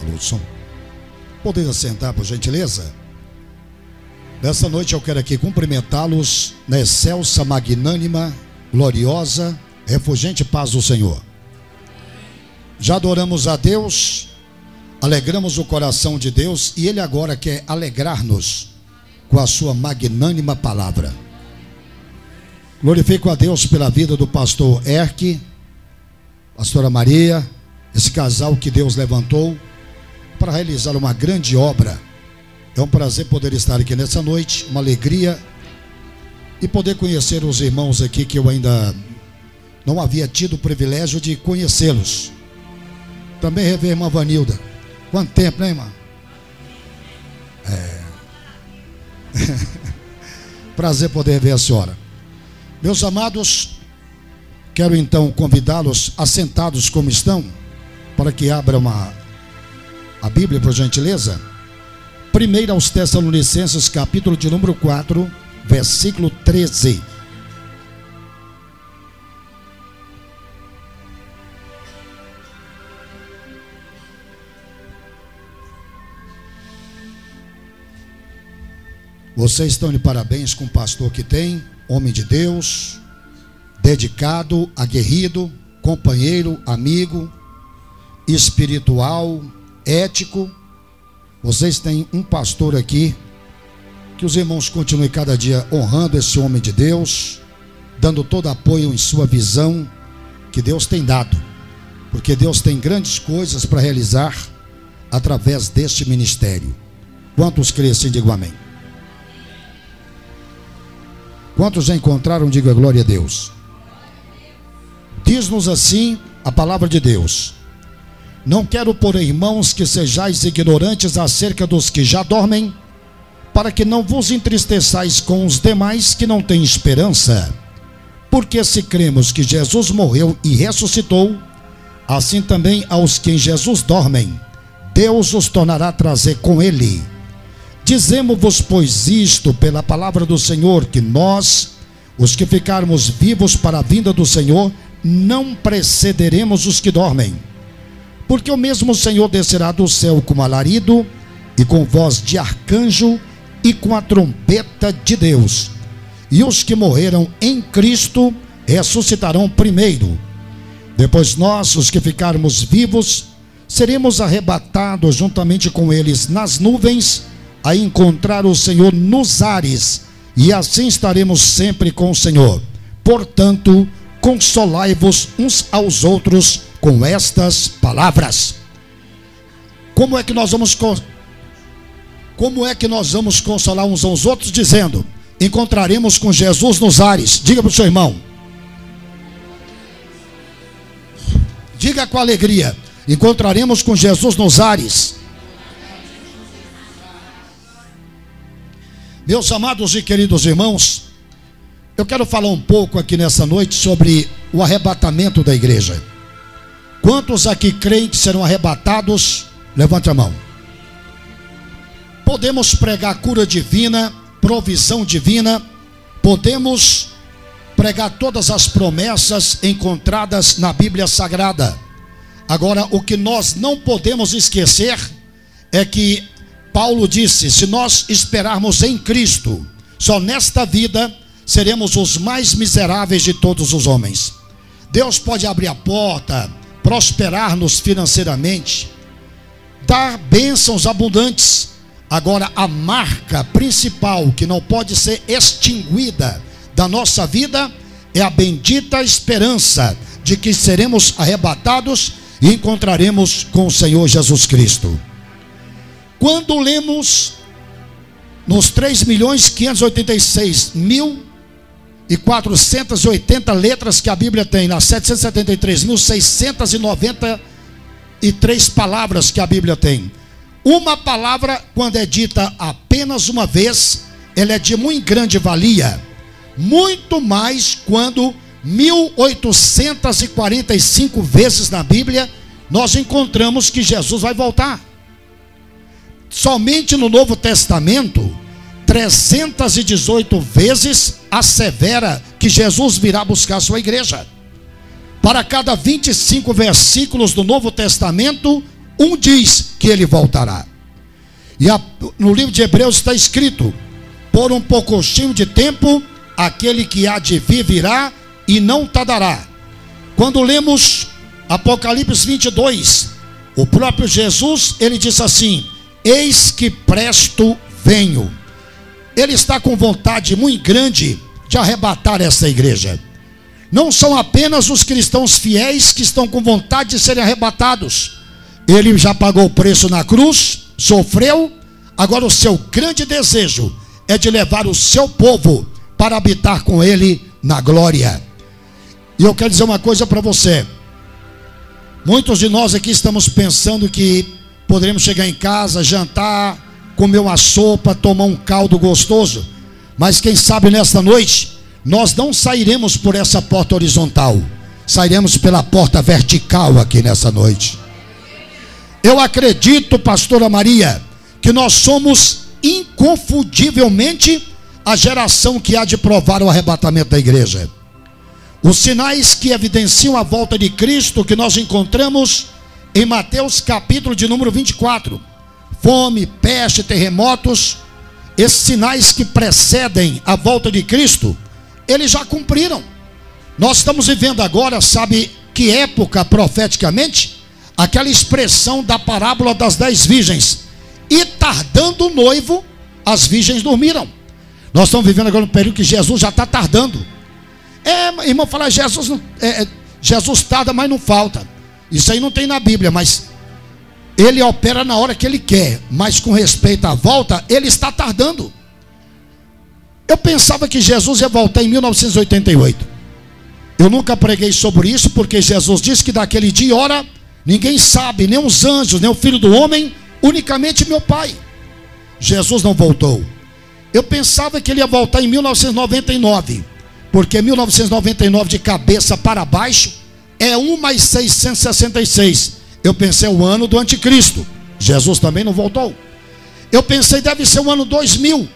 Alô, som. Poder assentar, por gentileza? Nessa noite eu quero aqui cumprimentá-los na excelsa, magnânima, gloriosa, refulgente paz do Senhor. Já adoramos a Deus, alegramos o coração de Deus e Ele agora quer alegrar-nos com a sua magnânima palavra. Glorifico a Deus pela vida do pastor Erque, pastora Maria, esse casal que Deus levantou para realizar uma grande obra. É um prazer poder estar aqui nessa noite, uma alegria, e poder conhecer os irmãos aqui que eu ainda não havia tido o privilégio de conhecê-los. Também rever a irmã Vanilda. Quanto tempo, né, irmã? Prazer poder ver a senhora. Meus amados, quero então convidá-los, assentados como estão, para que abram a Bíblia, por gentileza. 1 aos Tessalonicenses, capítulo de número 4, versículo 13. Vocês estão de parabéns com o pastor que tem, homem de Deus, dedicado, aguerrido, companheiro, amigo, espiritual, ético. Vocês têm um pastor aqui, que os irmãos continuem cada dia honrando esse homem de Deus, dando todo apoio em sua visão que Deus tem dado, porque Deus tem grandes coisas para realizar através deste ministério. Quantos creem assim, digam amém. Quantos já encontraram, diga glória a Deus. Diz-nos assim a palavra de Deus: não quero, porém, irmãos, que sejais ignorantes acerca dos que já dormem, para que não vos entristeçais com os demais que não têm esperança. Porque se cremos que Jesus morreu e ressuscitou, assim também aos que em Jesus dormem, Deus os tornará a trazer com ele. Dizemos-vos, pois, isto pela palavra do Senhor, que nós, os que ficarmos vivos para a vinda do Senhor, não precederemos os que dormem. Porque o mesmo Senhor descerá do céu com alarido, e com voz de arcanjo, e com a trombeta de Deus. E os que morreram em Cristo ressuscitarão primeiro. Depois nós, os que ficarmos vivos, seremos arrebatados juntamente com eles nas nuvens, a encontrar o Senhor nos ares, e assim estaremos sempre com o Senhor. Portanto, consolai-vos uns aos outros com estas palavras. Como é que nós vamos consolar uns aos outros? Dizendo: encontraremos com Jesus nos ares. Diga para o seu irmão, diga com alegria: encontraremos com Jesus nos ares. Meus amados e queridos irmãos, eu quero falar um pouco aqui nessa noite sobre o arrebatamento da igreja. Quantos aqui creem que serão arrebatados? Levante a mão. Podemos pregar cura divina, provisão divina, podemos pregar todas as promessas encontradas na Bíblia Sagrada. Agora, o que nós não podemos esquecer é que Paulo disse: se nós esperarmos em Cristo, só nesta vida seremos os mais miseráveis de todos os homens. Deus pode abrir a porta, prosperar-nos financeiramente, dar bênçãos abundantes. Agora, a marca principal que não pode ser extinguida da nossa vida é a bendita esperança de que seremos arrebatados e encontraremos com o Senhor Jesus Cristo. Quando lemos nos 3.586.480 letras que a Bíblia tem, nas 773.693 palavras que a Bíblia tem, uma palavra, quando é dita apenas uma vez, ela é de muito grande valia. Muito mais quando 1845 vezes na Bíblia nós encontramos que Jesus vai voltar. Somente no Novo Testamento, 318 vezes assevera que Jesus virá buscar a sua igreja. Para cada 25 versículos do Novo Testamento, um diz que ele voltará. E no livro de Hebreus está escrito: por um pouquinho de tempo, aquele que há de vir virá e não tardará. Quando lemos Apocalipse 22, o próprio Jesus, ele diz assim: eis que presto venho. Ele está com vontade muito grande de arrebatar essa igreja. Não são apenas os cristãos fiéis que estão com vontade de serem arrebatados. Ele já pagou o preço na cruz, sofreu. Agora o seu grande desejo é de levar o seu povo para habitar com ele na glória. E eu quero dizer uma coisa para você. Muitos de nós aqui estamos pensando que poderemos chegar em casa, jantar, comer uma sopa, tomar um caldo gostoso. Mas quem sabe nesta noite nós não sairemos por essa porta horizontal, sairemos pela porta vertical aqui nessa noite. Eu acredito, pastora Maria, que nós somos inconfundivelmente a geração que há de provar o arrebatamento da igreja. Os sinais que evidenciam a volta de Cristo que nós encontramos em Mateus capítulo de número 24, fome, peste, terremotos, esses sinais que precedem a volta de Cristo, eles já cumpriram. Nós estamos vivendo agora, sabe que época profeticamente? Aquela expressão da parábola das 10 virgens. E tardando o noivo, as virgens dormiram. Nós estamos vivendo agora um período que Jesus já está tardando. Irmão, falar Jesus tarda, mas não falta. Isso aí não tem na Bíblia, mas ele opera na hora que ele quer. Mas com respeito à volta, ele está tardando. Eu pensava que Jesus ia voltar em 1988. Eu nunca preguei sobre isso, porque Jesus disse que daquele dia e hora ninguém sabe, nem os anjos, nem o Filho do Homem, unicamente meu Pai. Jesus não voltou. Eu pensava que ele ia voltar em 1999, porque 1999 de cabeça para baixo é 1 mais 666. Eu pensei o ano do anticristo. Jesus também não voltou. Eu pensei deve ser o ano 2000,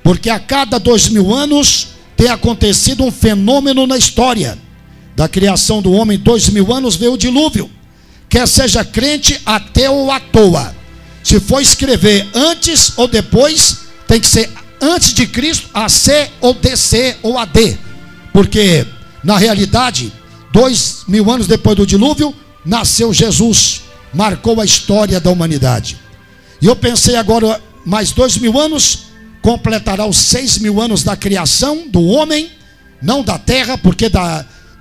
porque a cada 2000 anos tem acontecido um fenômeno na história. Da criação do homem, 2000 anos veio o dilúvio. Quer seja crente, ateu ou à toa, se for escrever antes ou depois, tem que ser antes de Cristo, AC ou DC ou AD, porque na realidade 2000 anos depois do dilúvio nasceu Jesus, marcou a história da humanidade. E eu pensei agora, mais 2000 anos completará os 6000 anos da criação do homem, não da terra, porque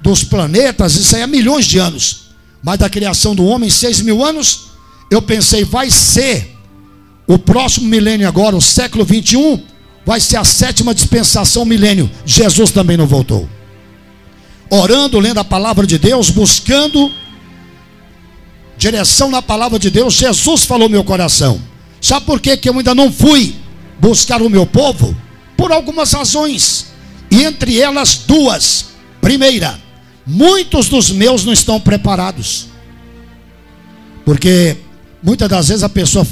dos planetas, isso aí é milhões de anos, mas da criação do homem, 6000 anos. Eu pensei, vai ser o próximo milênio agora, o século 21, vai ser a 7ª dispensação milênio. Jesus também não voltou. Orando, lendo a palavra de Deus, buscando direção na palavra de Deus, Jesus falou no meu coração. Sabe por quê que eu ainda não fui buscar o meu povo? Por algumas razões, e entre elas duas. Primeira, muitos dos meus não estão preparados, porque muitas das vezes a pessoa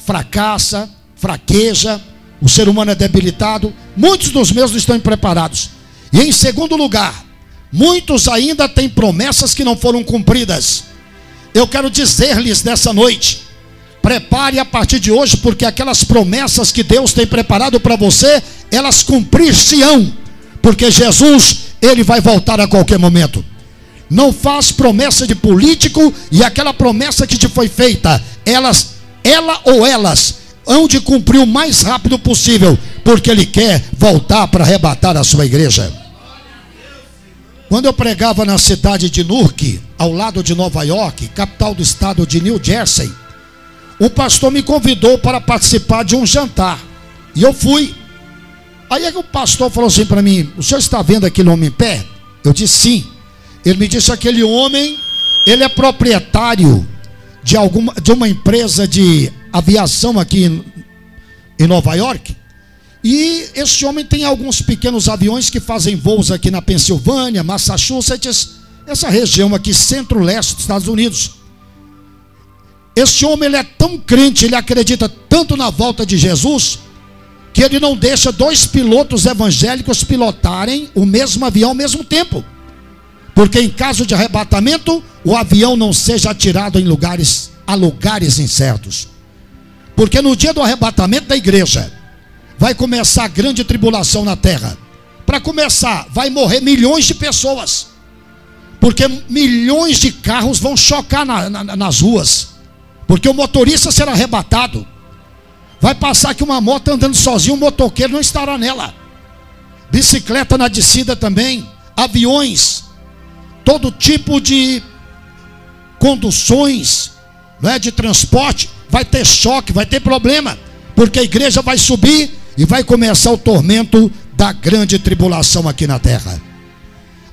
fracassa, fraqueja, o ser humano é debilitado. Muitos dos meus não estão preparados. E em segundo lugar, muitos ainda têm promessas que não foram cumpridas. Eu quero dizer-lhes nessa noite, prepare a partir de hoje, porque aquelas promessas que Deus tem preparado para você, elas cumprir-se-ão, porque Jesus, ele vai voltar a qualquer momento. Não faz promessa de político, e aquela promessa que te foi feita, ela ou elas hão de cumprir o mais rápido possível, porque ele quer voltar para arrebatar a sua igreja. Quando eu pregava na cidade de Newark, ao lado de Nova York, capital do estado de New Jersey, um pastor me convidou para participar de um jantar, e eu fui. Aí o pastor falou assim para mim: o senhor está vendo aquele homem em pé? Eu disse sim. Ele me disse: aquele homem, ele é proprietário de uma empresa de aviação aqui em Nova York, e esse homem tem alguns pequenos aviões que fazem voos aqui na Pensilvânia, Massachusetts, essa região aqui, centro-leste dos Estados Unidos. Esse homem, ele é tão crente, ele acredita tanto na volta de Jesus, que ele não deixa dois pilotos evangélicos pilotarem o mesmo avião ao mesmo tempo. Porque em caso de arrebatamento, o avião não seja atirado a lugares incertos. Porque no dia do arrebatamento da igreja, vai começar a grande tribulação na terra. Para começar, vai morrer milhões de pessoas. Porque milhões de carros vão chocar nas ruas. Porque o motorista será arrebatado. Vai passar que uma moto andando sozinho, o motoqueiro não estará nela. Bicicleta na descida também. Aviões. Todo tipo de conduções, não é, de transporte. Vai ter choque, vai ter problema. Porque a igreja vai subir e vai começar o tormento da grande tribulação aqui na terra.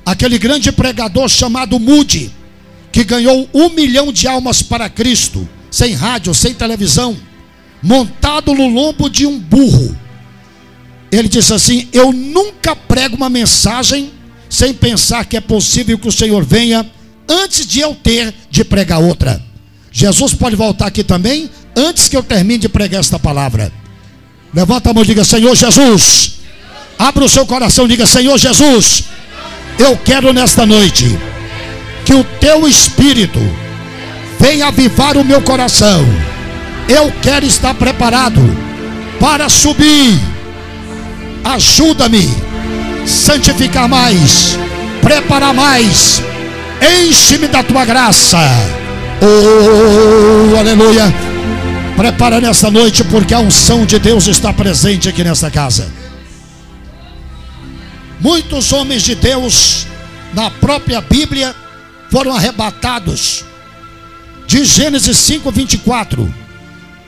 Aquele grande pregador chamado Moody, que ganhou 1 milhão de almas para Cristo, sem rádio, sem televisão, montado no lombo de um burro. Ele disse assim: eu nunca prego uma mensagem sem pensar que é possível que o Senhor venha antes de eu ter de pregar outra. Jesus pode voltar aqui também antes que eu termine de pregar esta palavra. Levanta a mão e diga: Senhor Jesus. Abra o seu coração e diga: Senhor Jesus, eu quero nesta noite que o teu Espírito venha avivar o meu coração. Eu quero estar preparado para subir. Ajuda-me, santificar mais, preparar mais, enche-me da tua graça. Oh, aleluia. Prepara nessa noite, porque a unção de Deus está presente aqui nessa casa. Muitos homens de Deus na própria Bíblia foram arrebatados. De Gênesis 5:24: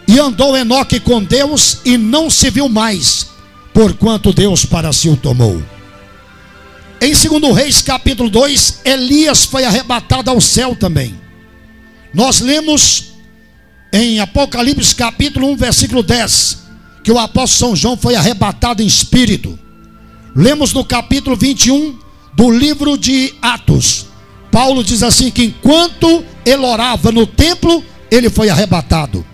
e andou Enoque com Deus e não se viu mais, porquanto Deus para si o tomou. Em 2 Reis capítulo 2, Elias foi arrebatado ao céu também. Nós lemos em Apocalipse capítulo 1 versículo 10 que o apóstolo São João foi arrebatado em espírito. Lemos no capítulo 21 do livro de Atos, Paulo diz assim que enquanto ele orava no templo, ele foi arrebatado.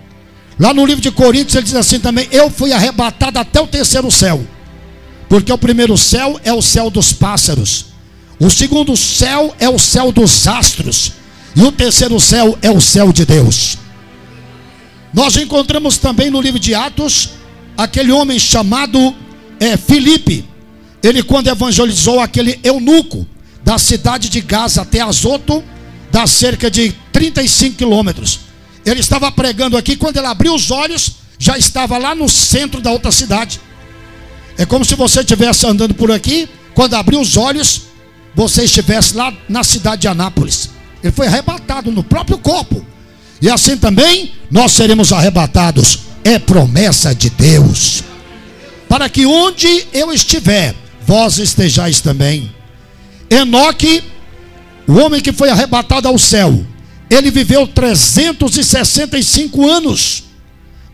Lá no livro de Coríntios ele diz assim também: eu fui arrebatado até o terceiro céu. Porque o primeiro céu é o céu dos pássaros, o segundo céu é o céu dos astros, e o terceiro céu é o céu de Deus. Nós encontramos também no livro de Atos aquele homem chamado Filipe. Ele, quando evangelizou aquele eunuco da cidade de Gaza até Azoto, dá cerca de 35 quilômetros. Ele estava pregando aqui, quando ele abriu os olhos, já estava lá no centro da outra cidade. É como se você estivesse andando por aqui, quando abriu os olhos, você estivesse lá na cidade de Anápolis. Ele foi arrebatado no próprio corpo. E assim também nós seremos arrebatados. É promessa de Deus. Para que onde eu estiver, vós estejais também. Enoque, o homem que foi arrebatado ao céu, ele viveu 365 anos,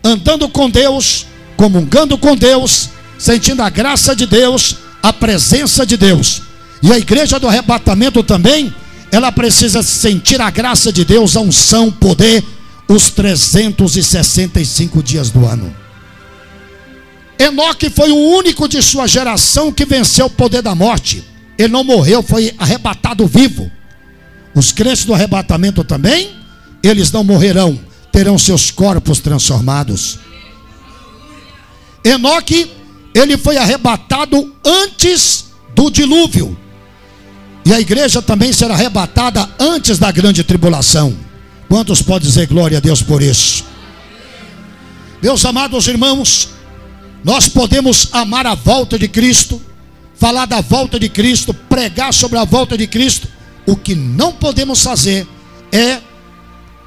andando com Deus, comungando com Deus, sentindo a graça de Deus, a presença de Deus. E a igreja do arrebatamento também, ela precisa sentir a graça de Deus, a unção, poder, os 365 dias do ano. Enoque foi o único de sua geração que venceu o poder da morte. Ele não morreu, foi arrebatado vivo. Os crentes do arrebatamento também, eles não morrerão, terão seus corpos transformados. Enoque, ele foi arrebatado antes do dilúvio. E a igreja também será arrebatada antes da grande tribulação. Quantos podem dizer glória a Deus por isso? Meus amados irmãos, nós podemos amar a volta de Cristo, falar da volta de Cristo, pregar sobre a volta de Cristo. O que não podemos fazer é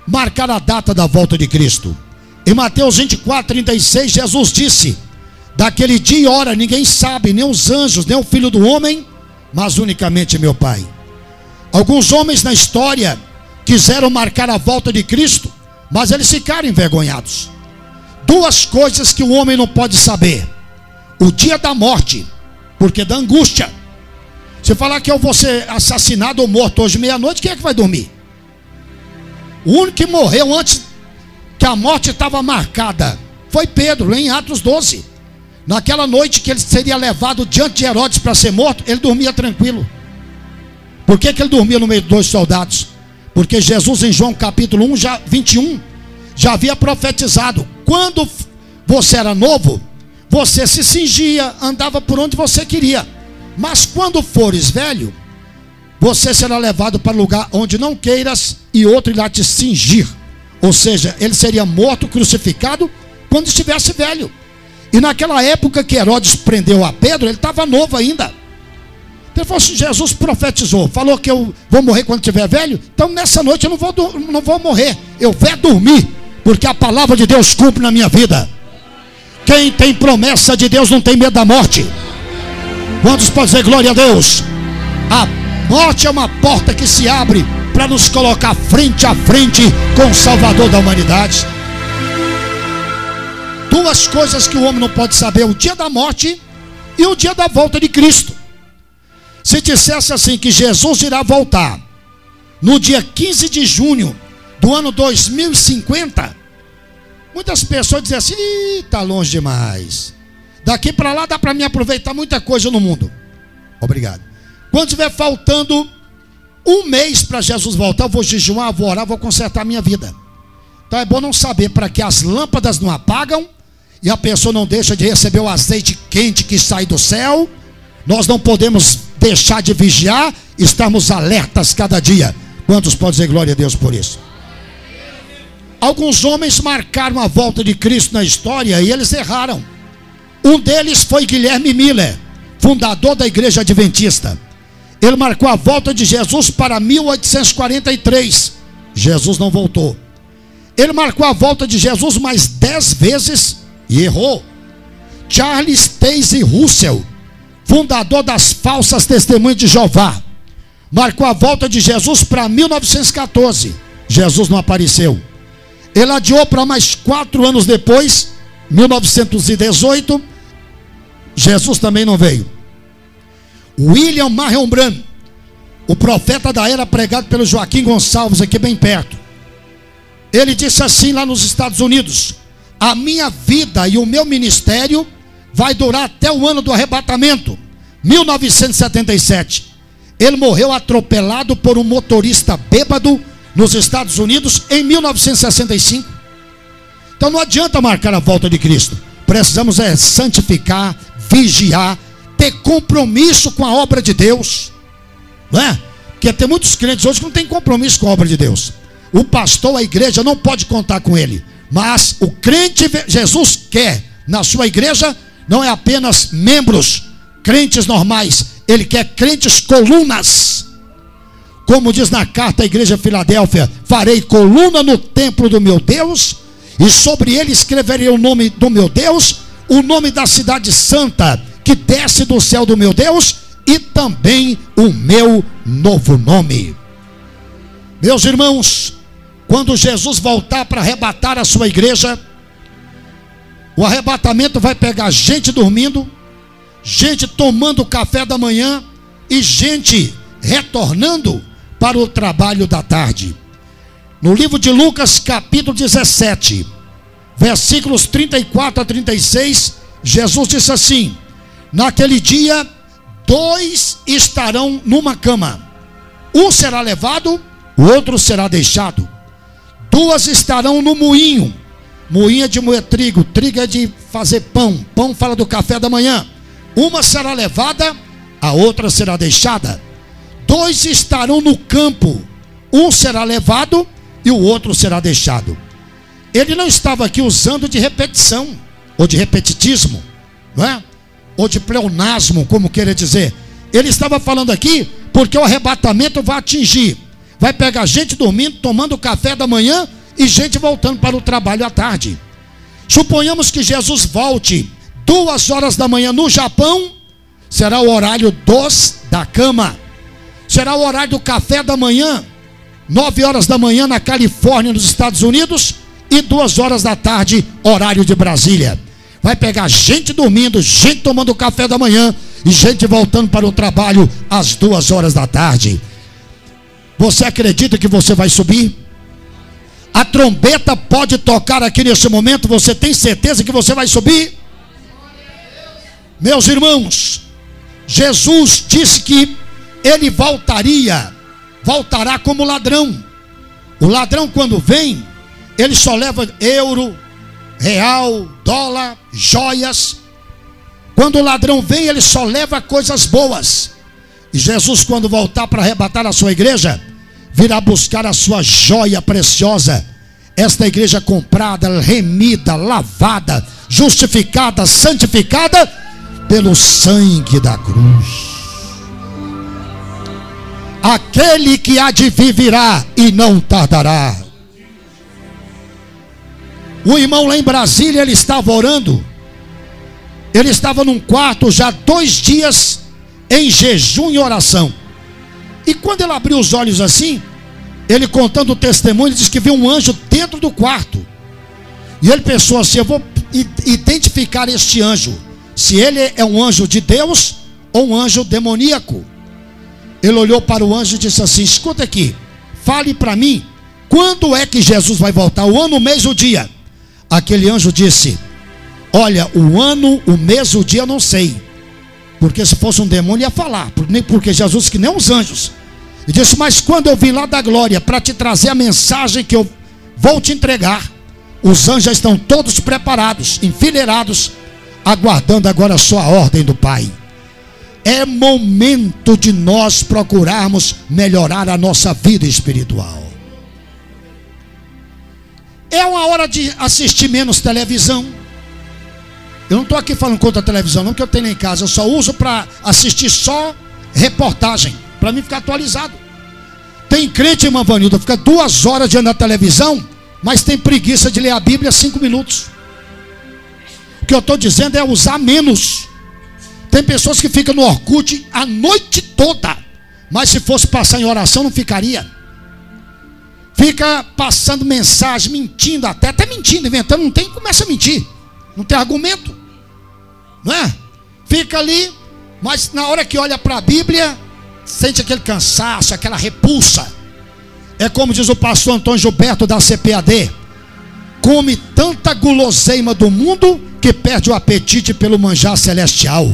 marcar a data da volta de Cristo. Em Mateus 24:36, Jesus disse: daquele dia e hora ninguém sabe, nem os anjos, nem o Filho do Homem, mas unicamente meu Pai. Alguns homens na história quiseram marcar a volta de Cristo, mas eles ficaram envergonhados. Duas coisas que o homem não pode saber: o dia da morte, porque da angústia. Se falar que eu vou ser assassinado ou morto hoje meia-noite, quem é que vai dormir? O único que morreu antes que a morte estava marcada foi Pedro, em Atos 12. naquela noite que ele seria levado diante de Herodes para ser morto, ele dormia tranquilo. Por que ele dormia no meio de dois soldados? Porque Jesus em João capítulo 1, 21, já havia profetizado: quando você era novo, você se cingia, andava por onde você queria, mas quando fores velho, você será levado para lugar onde não queiras, e outro irá te cingir. Ou seja, ele seria morto, crucificado, quando estivesse velho. E naquela época que Herodes prendeu a Pedro, ele estava novo ainda. Ele falou assim: Jesus profetizou, falou que eu vou morrer quando estiver velho, então nessa noite eu não vou morrer, eu vou dormir, porque a palavra de Deus cumpre na minha vida. Quem tem promessa de Deus não tem medo da morte. Quantos podem dizer glória a Deus? A morte é uma porta que se abre para nos colocar frente a frente com o Salvador da humanidade. Duas coisas que o homem não pode saber: o dia da morte e o dia da volta de Cristo. Se dissesse assim que Jesus irá voltar no dia 15 de junho do ano 2050, muitas pessoas dizem assim: está longe demais, daqui para lá dá para mim aproveitar muita coisa no mundo. Obrigado. Quando estiver faltando um mês para Jesus voltar, eu vou jejuar, vou orar, vou consertar a minha vida. Então é bom não saber, para que as lâmpadas não apagam e a pessoa não deixa de receber o azeite quente que sai do céu. Nós não podemos deixar de vigiar, estamos alertas cada dia. Quantos podem dizer glória a Deus por isso? Alguns homens marcaram a volta de Cristo na história e eles erraram. Um deles foi Guilherme Miller, fundador da Igreja Adventista. Ele marcou a volta de Jesus para 1843. Jesus não voltou. Ele marcou a volta de Jesus mais 10 vezes e errou. Charles Taze Russell, fundador das falsas testemunhas de Jeová, marcou a volta de Jesus para 1914. Jesus não apareceu. Ele adiou para mais 4 anos depois, 1918. Jesus também não veio. William Marion Branham, o profeta da era, pregado pelo Joaquim Gonçalves aqui bem perto, ele disse assim lá nos Estados Unidos: a minha vida e o meu ministério vai durar até o ano do arrebatamento, 1977. Ele morreu atropelado por um motorista bêbado nos Estados Unidos em 1965. Então não adianta marcar a volta de Cristo. Precisamos santificar, vigiar, ter compromisso com a obra de Deus, não é? Porque tem muitos crentes hoje que não tem compromisso com a obra de Deus. O pastor, a igreja não pode contar com ele, mas o crente, Jesus quer na sua igreja não é apenas membros, crentes normais, ele quer crentes colunas. Como diz na carta à igreja de Filadélfia: farei coluna no templo do meu Deus, e sobre ele escreverei o nome do meu Deus, o nome da cidade santa que desce do céu do meu Deus, e também o meu novo nome. Meus irmãos, quando Jesus voltar para arrebatar a sua igreja, o arrebatamento vai pegar gente dormindo, gente tomando café da manhã e gente retornando para o trabalho da tarde. No livro de Lucas capítulo 17, versículos 34 a 36, Jesus disse assim: naquele dia 2 estarão numa cama, um será levado, o outro será deixado. 2 estarão no moinho. Moinho é de moer trigo, trigo é de fazer pão, pão fala do café da manhã. Uma será levada, a outra será deixada. 2 estarão no campo, um será levado e o outro será deixado. Ele não estava aqui usando de repetição, ou de repetitismo, não é? Ou de pleonasmo, como querer dizer. Ele estava falando aqui porque o arrebatamento vai atingir, vai pegar gente dormindo, tomando café da manhã, e gente voltando para o trabalho à tarde. Suponhamos que Jesus volte 2 horas da manhã no Japão, será o horário da cama. Será o horário do café da manhã, 9 horas da manhã na Califórnia, nos Estados Unidos, e 2 horas da tarde, horário de Brasília. Vai pegar gente dormindo, gente tomando café da manhã e gente voltando para o trabalho às 2 horas da tarde. Você acredita que você vai subir? A trombeta pode tocar aqui nesse momento. Você tem certeza que você vai subir? Meus irmãos, Jesus disse que ele voltará como ladrão. O ladrão, quando vem, ele só leva euro, real, dólar, joias. Quando o ladrão vem, ele só leva coisas boas. E Jesus, quando voltar para arrebatar a sua igreja, virá buscar a sua joia preciosa. Esta igreja comprada, remida, lavada, justificada, santificada pelo sangue da cruz. Aquele que há de vir virá e não tardará. O irmão lá em Brasília, ele estava orando. Ele estava num quarto já 2 dias em jejum e oração. E quando ele abriu os olhos assim, ele contando o testemunho, diz que viu um anjo dentro do quarto. E ele pensou assim: eu vou identificar este anjo, se ele é um anjo de Deus ou um anjo demoníaco. Ele olhou para o anjo e disse assim: escuta aqui, fale para mim, quando é que Jesus vai voltar? O ano, o mês, o dia? Aquele anjo disse: olha, o ano, o mês, o dia eu não sei, porque se fosse um demônio ia falar, porque Jesus que nem os anjos. E disse: mas quando eu vim lá da glória para te trazer a mensagem que eu vou te entregar, os anjos já estão todos preparados, enfileirados, aguardando agora a sua ordem do Pai. É momento de nós procurarmos melhorar a nossa vida espiritual. É uma hora de assistir menos televisão. Eu não estou aqui falando contra a televisão não, que eu tenho em casa. Eu só uso para assistir só reportagem, para mim ficar atualizado. Tem crente, irmã Vanilda, fica 2 horas diante da televisão, mas tem preguiça de ler a Bíblia 5 minutos. O que eu estou dizendo é usar menos. Tem pessoas que ficam no Orkut a noite toda, mas se fosse passar em oração não ficaria. Fica passando mensagem, mentindo, até mentindo, inventando, não tem, começa a mentir, não tem argumento, não é? Fica ali, mas na hora que olha para a Bíblia, sente aquele cansaço, aquela repulsa. É como diz o pastor Antônio Gilberto da CPAD: come tanta guloseima do mundo que perde o apetite pelo manjar celestial.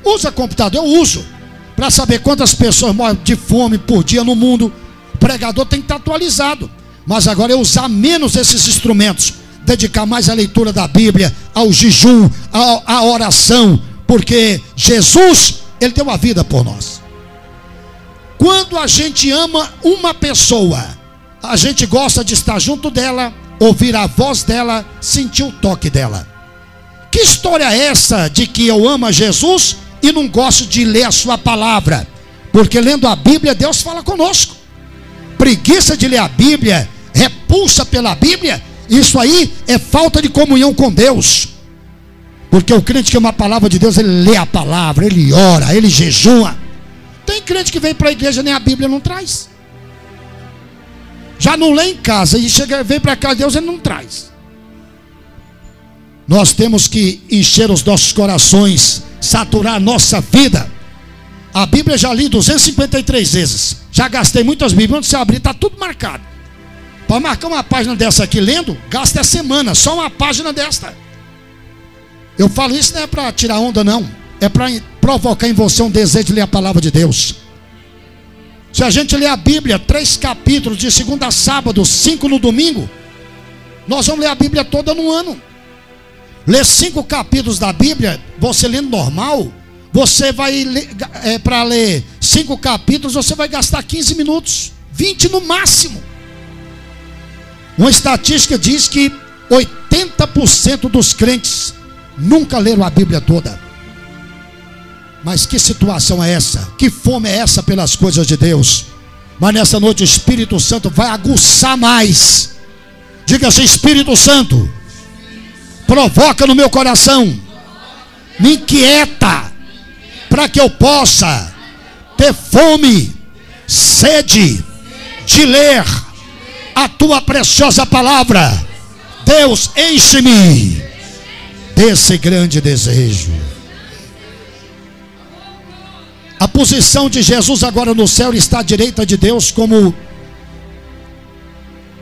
Usa computador, eu uso, para saber quantas pessoas morrem de fome por dia no mundo. O pregador tem que estar atualizado. Mas agora é usar menos esses instrumentos, dedicar mais à leitura da Bíblia, ao jejum, à oração, porque Jesus, ele deu a vida por nós. Quando a gente ama uma pessoa, a gente gosta de estar junto dela, ouvir a voz dela, sentir o toque dela. Que história é essa de que eu amo a Jesus e não gosto de ler a sua palavra? Porque lendo a Bíblia, Deus fala conosco. Preguiça de ler a Bíblia, repulsa pela Bíblia, isso aí é falta de comunhão com Deus. Porque o crente que ama a palavra de Deus, ele lê a palavra, ele ora, ele jejua. Tem crente que vem para a igreja, nem a Bíblia não traz. Já não lê em casa e vem para casa de Deus, ele não traz. Nós temos que encher os nossos corações, saturar a nossa vida. A Bíblia já li 253 vezes. Já gastei muitas Bíblias. Onde você abrir, está tudo marcado. Para marcar uma página dessa aqui lendo, gasta a semana, só uma página desta. Eu falo isso não é para tirar onda não, é para provocar em você um desejo de ler a palavra de Deus. Se a gente ler a Bíblia, 3 capítulos de segunda a sábado, 5 no domingo, nós vamos ler a Bíblia toda no ano. Ler 5 capítulos da Bíblia, você lendo normal, você vai para ler 5 capítulos, você vai gastar 15 minutos, 20 no máximo. Uma estatística diz que 80% dos crentes nunca leram a Bíblia toda. Mas que situação é essa? Que fome é essa pelas coisas de Deus? Mas nessa noite o Espírito Santo vai aguçar mais. Diga assim: Espírito Santo, provoca no meu coração, me inquieta, para que eu possa ter fome, sede de ler a tua preciosa palavra. Deus, enche-me desse grande desejo. A posição de Jesus agora no céu está à direita de Deus como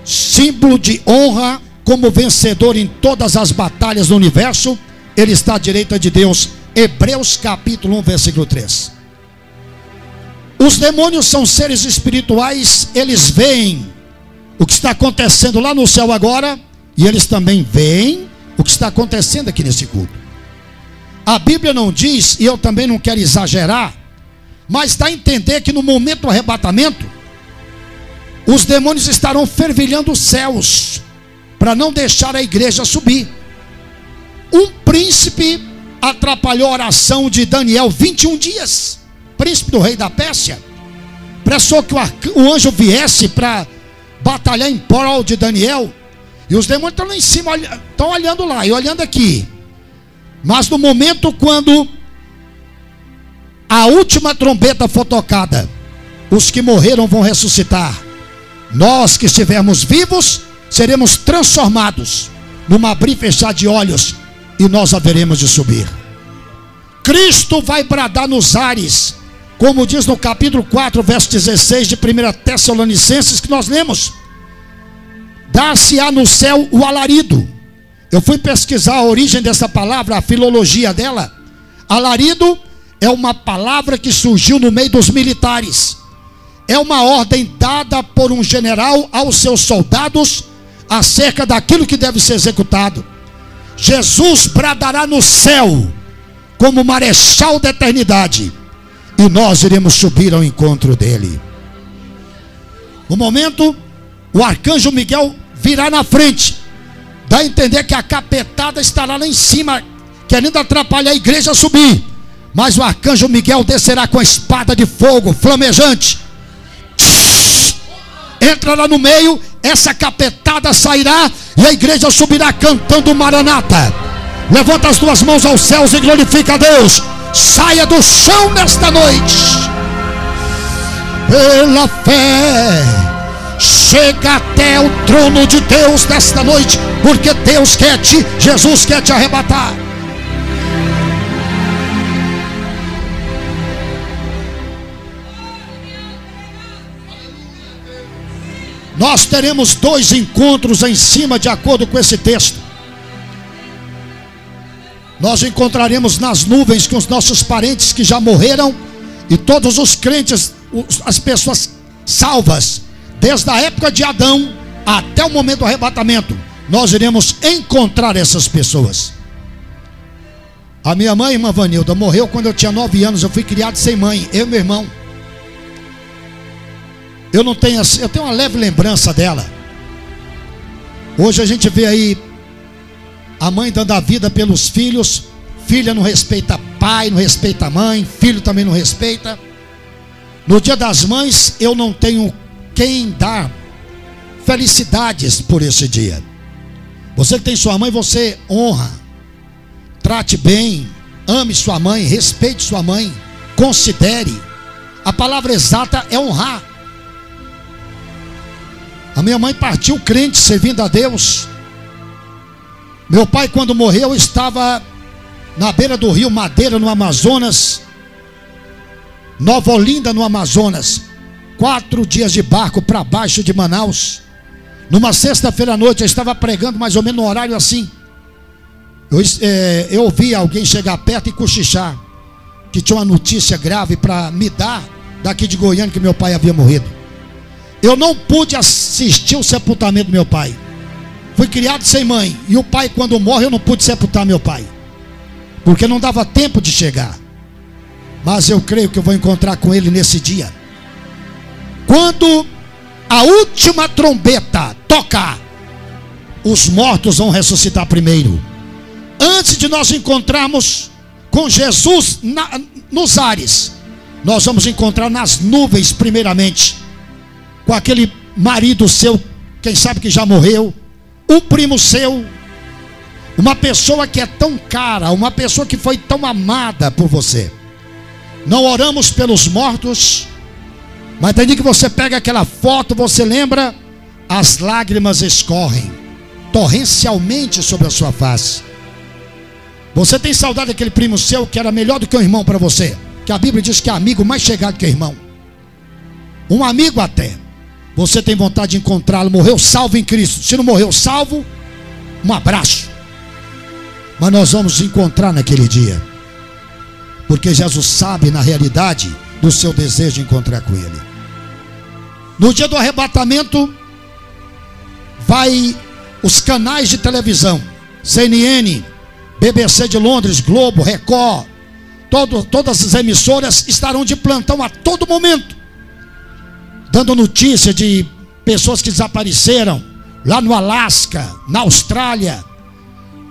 símbolo de honra, como vencedor em todas as batalhas do universo. Ele está à direita de Deus Hebreus capítulo 1, versículo 3. Os demônios são seres espirituais, eles veem o que está acontecendo lá no céu agora, e eles também veem o que está acontecendo aqui nesse culto. A Bíblia não diz, e eu também não quero exagerar, mas dá a entender que no momento do arrebatamento, os demônios estarão fervilhando os céus, para não deixar a igreja subir. Um príncipe atrapalhou a oração de Daniel 21 dias. Príncipe do rei da Pérsia, pressou que o anjo viesse para batalhar em prol de Daniel, e os demônios estão lá em cima, estão olhando lá e olhando aqui. Mas no momento quando a última trombeta for tocada, os que morreram vão ressuscitar. Nós que estivermos vivos, seremos transformados num abrir e fechar de olhos, e nós haveremos de subir. Cristo vai bradar nos ares, como diz no capítulo 4, verso 16 de 1 Tessalonicenses, que nós lemos: dar-se-á no céu o alarido. Eu fui pesquisar a origem dessa palavra, a filologia dela. Alarido é uma palavra que surgiu no meio dos militares. É uma ordem dada por um general aos seus soldados acerca daquilo que deve ser executado. Jesus bradará no céu como marechal da eternidade, e nós iremos subir ao encontro dele. No momento, o arcanjo Miguel virá na frente, dá a entender que a capetada estará lá em cima, querendo atrapalhar a igreja a subir. Mas o arcanjo Miguel descerá com a espada de fogo flamejante, entrará no meio, essa capetada sairá, e a igreja subirá cantando Maranata. Levanta as duas mãos aos céus e glorifica a Deus. Saia do chão nesta noite, pela fé, chega até o trono de Deus nesta noite, porque Deus quer te, Jesus quer te arrebatar. Nós teremos 2 encontros em cima, de acordo com esse texto. Nós encontraremos nas nuvens com os nossos parentes que já morreram, e todos os crentes, as pessoas salvas, desde a época de Adão até o momento do arrebatamento. Nós iremos encontrar essas pessoas. A minha mãe, irmã Vanilda, morreu quando eu tinha 9 anos. Eu fui criado sem mãe, eu e meu irmão. Eu tenho uma leve lembrança dela. Hoje a gente vê aí a mãe dando a vida pelos filhos. Filha não respeita pai, não respeita mãe, filho também não respeita. No dia das mães, eu não tenho quem dar felicidades por esse dia. Você que tem sua mãe, você honra, trate bem, ame sua mãe, respeite sua mãe, considere. A palavra exata é honrar. A minha mãe partiu crente, servindo a Deus. Meu pai, quando morreu, estava na beira do rio Madeira, no Amazonas, Nova Olinda, no Amazonas. 4 dias de barco para baixo de Manaus. Numa sexta-feira à noite, eu estava pregando mais ou menos no horário assim. Eu ouvi alguém chegar perto e cochichar que tinha uma notícia grave para me dar daqui de Goiânia, que meu pai havia morrido. Eu não pude assistir o sepultamento do meu pai. Fui criado sem mãe, e o pai, quando morre, eu não pude sepultar meu pai, porque não dava tempo de chegar. Mas eu creio que eu vou encontrar com ele nesse dia. Quando a última trombeta tocar, os mortos vão ressuscitar primeiro. Antes de nós encontrarmos com Jesus nos ares, nós vamos encontrar nas nuvens primeiramente, com aquele marido seu, quem sabe que já morreu, um primo seu, uma pessoa que é tão cara, uma pessoa que foi tão amada por você. Não oramos pelos mortos, mas tem dia que você pega aquela foto, você lembra, as lágrimas escorrem torrencialmente sobre a sua face. Você tem saudade daquele primo seu que era melhor do que um irmão para você, que a Bíblia diz que é amigo mais chegado que irmão, um amigo até. Você tem vontade de encontrá-lo, morreu salvo em Cristo. Se não morreu salvo, um abraço. Mas nós vamos encontrar naquele dia. porque Jesus sabe na realidade do seu desejo de encontrar com Ele. No dia do arrebatamento, vai os canais de televisão, CNN, BBC de Londres, Globo, Record, todas as emissoras estarão de plantão a todo momento, dando notícia de pessoas que desapareceram lá no Alasca, na Austrália,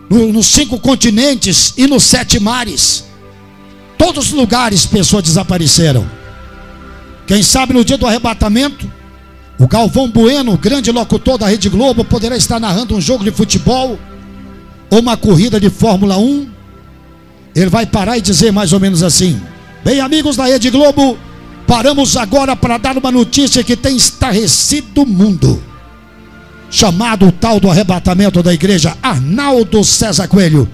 nos 5 continentes e nos 7 mares. Todos os lugares pessoas desapareceram. Quem sabe no dia do arrebatamento, o Galvão Bueno, o grande locutor da Rede Globo, poderá estar narrando um jogo de futebol ou uma corrida de Fórmula 1. Ele vai parar e dizer mais ou menos assim: bem, amigos da Rede Globo, paramos agora para dar uma notícia que tem estarrecido o mundo, chamado o tal do arrebatamento da igreja. Arnaldo César Coelho.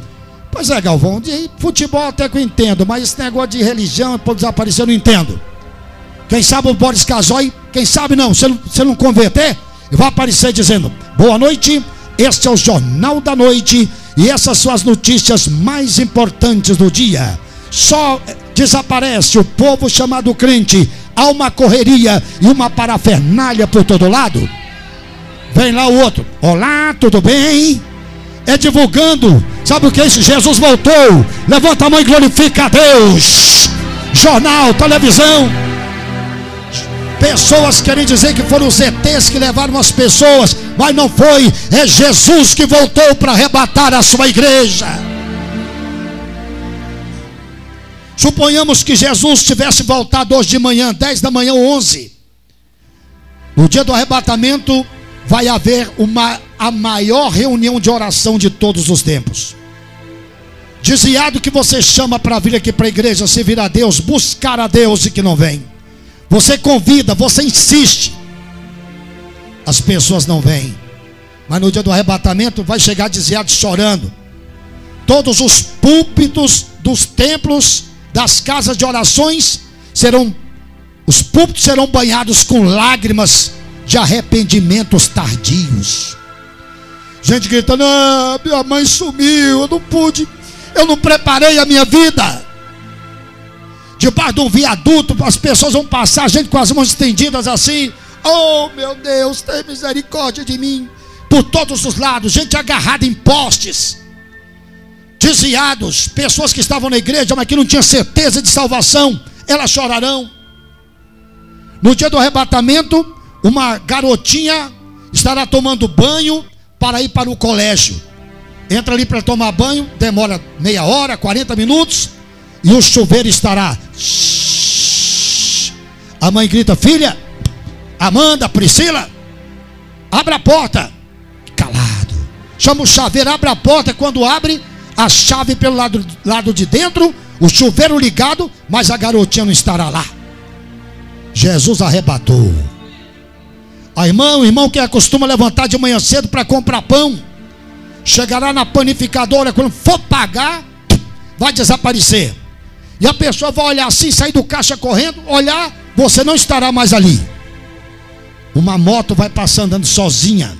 Pois é, Galvão, de futebol até que eu entendo, mas esse negócio de religião por desaparecer eu não entendo. Quem sabe o Boris Casoy, quem sabe não, se não converter, vai aparecer dizendo: boa noite, este é o Jornal da Noite e essas são as notícias mais importantes do dia. Só desaparece o povo chamado crente, há uma correria e uma parafernália por todo lado. Vem lá o outro: olá, tudo bem? É divulgando, sabe o que é isso? Jesus voltou, levanta a mão e glorifica a Deus. Jornal, televisão. Pessoas querem dizer que foram os ETs que levaram as pessoas, mas não foi, é Jesus que voltou para arrebatar a sua igreja. Suponhamos que Jesus tivesse voltado hoje de manhã, 10 da manhã ou 11. No dia do arrebatamento vai haver a maior reunião de oração de todos os tempos. Desviado que você chama para vir aqui para a igreja, servir a Deus, buscar a Deus e que não vem. Você convida, você insiste, as pessoas não vêm. Mas no dia do arrebatamento vai chegar desviado chorando. Todos os púlpitos dos templos, das casas de orações, os púlpitos serão banhados com lágrimas de arrependimentos tardios. Gente gritando: ah, minha mãe sumiu, eu não pude, eu não preparei a minha vida. Debaixo de um viaduto, as pessoas vão passar, gente com as mãos estendidas assim: oh meu Deus, tem misericórdia de mim. Por todos os lados, gente agarrada em postes, desviados, pessoas que estavam na igreja, mas que não tinham certeza de salvação, elas chorarão. No dia do arrebatamento, uma garotinha estará tomando banho para ir para o colégio. Entra ali para tomar banho, demora meia hora, 40 minutos, e o chuveiro estará. A mãe grita: filha, Amanda, Priscila, abra a porta. Calado. Chama o chaveiro, abre a porta. Quando abre, a chave pelo lado de dentro, o chuveiro ligado, mas a garotinha não estará lá. Jesus arrebatou. A o irmão que acostuma levantar de manhã cedo para comprar pão, chegará na panificadora, quando for pagar, vai desaparecer. E a pessoa vai olhar assim, sair do caixa correndo, olhar, você não estará mais ali. Uma moto vai passar andando sozinha,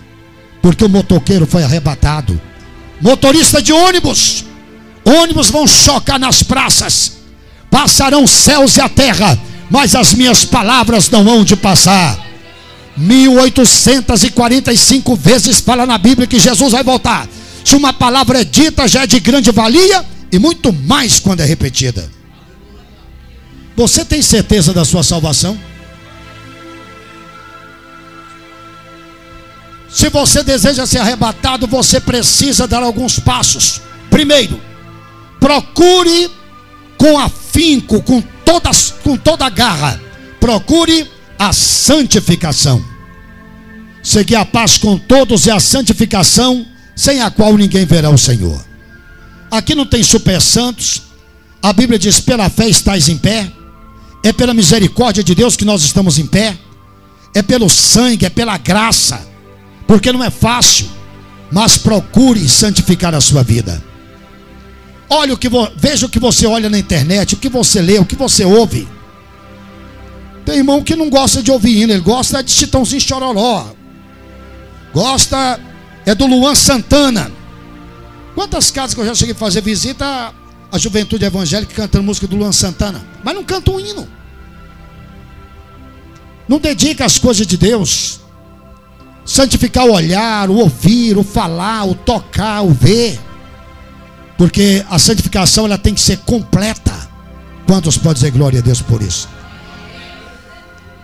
porque o motoqueiro foi arrebatado. Motorista de ônibus vão chocar nas praças, passarão os céus e a terra, mas as minhas palavras não hão de passar. 1845 vezes fala na Bíblia que Jesus vai voltar. Se uma palavra é dita, já é de grande valia, e muito mais quando é repetida. Você tem certeza da sua salvação? Se você deseja ser arrebatado, você precisa dar alguns passos. Primeiro, procure com afinco, com toda a garra, procure a santificação. Seguir a paz com todos e a santificação, sem a qual ninguém verá o Senhor. Aqui não tem super santos. A Bíblia diz: pela fé estais em pé. É pela misericórdia de Deus que nós estamos em pé. É pelo sangue, é pela graça. Porque não é fácil, mas procure santificar a sua vida. Veja o que você olha na internet, o que você lê, o que você ouve. Tem irmão que não gosta de ouvir hino, ele gosta de Chitãozinho Chororó, gosta do Luan Santana. Quantas casas que eu já cheguei a fazer visita, a juventude evangélica cantando música do Luan Santana, mas não canta um hino. Não dedica as coisas de Deus. Santificar o olhar, o ouvir, o falar, o tocar, o ver. Porque a santificação ela tem que ser completa. Quantos podem dizer glória a Deus por isso?